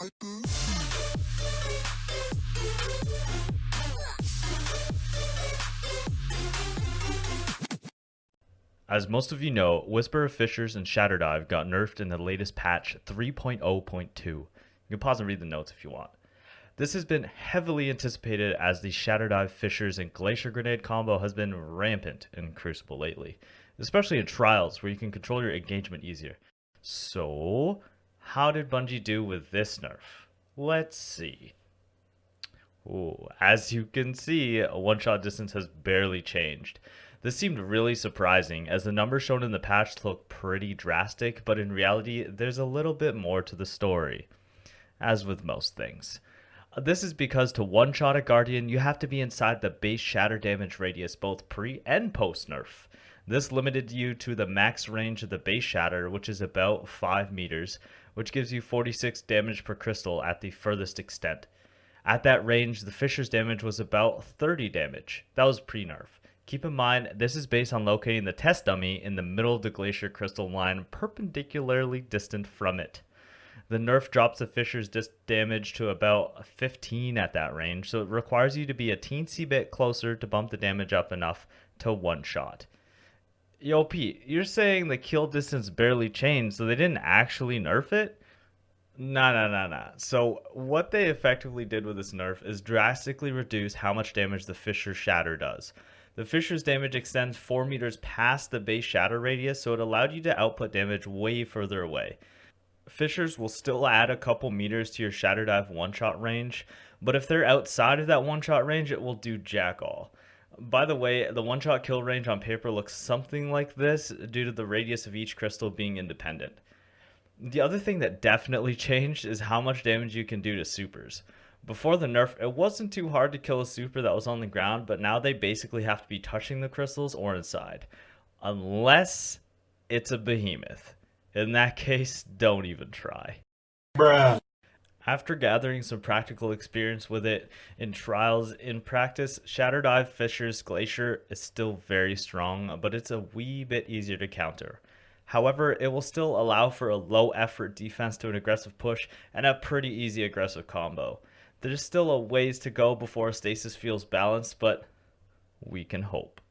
As most of you know, Whisper of Fissures and Shatterdive got nerfed in the latest patch 3.0.2. You can pause and read the notes if you want. This has been heavily anticipated as the Shatterdive, Fissures, and Glacier Grenade combo has been rampant in Crucible lately, especially in Trials where you can control your engagement easier. So, how did Bungie do with this nerf? Let's see. Ooh, as you can see, one-shot distance has barely changed. This seemed really surprising, as the numbers shown in the patch look pretty drastic, but in reality, there's a little bit more to the story, as with most things. This is because to one-shot a Guardian, you have to be inside the base shatter damage radius both pre and post-nerf. This limited you to the max range of the base shatter, which is about 5 meters, which gives you 46 damage per crystal at the furthest extent. At that range, the Fissures damage was about 30 damage. That was pre-nerf. Keep in mind, this is based on locating the test dummy in the middle of the Glacier crystal line, perpendicularly distant from it. The nerf drops the Fissures damage to about 15 at that range, so it requires you to be a teensy bit closer to bump the damage up enough to one-shot. Yo, Pete, you're saying the kill distance barely changed, so they didn't actually nerf it? Nah. So what they effectively did with this nerf is drastically reduce how much damage the Fissure Shatter does. The Fissure's damage extends 4 meters past the base shatter radius, so it allowed you to output damage way further away. Fissures will still add a couple meters to your Shatterdive one-shot range, but if they're outside of that one-shot range, it will do jack all. By the way, the one-shot kill range on paper looks something like this due to the radius of each crystal being independent. The other thing that definitely changed is how much damage you can do to supers. Before the nerf, it wasn't too hard to kill a super that was on the ground, but now they basically have to be touching the crystals or inside. Unless it's a behemoth. In that case, don't even try. Bruh. After gathering some practical experience with it in trials, in practice, Shatterdive Fissures Glacier is still very strong, but it's a wee bit easier to counter. However, it will still allow for a low effort defense to an aggressive push and a pretty easy aggressive combo. There's still a ways to go before stasis feels balanced, but we can hope.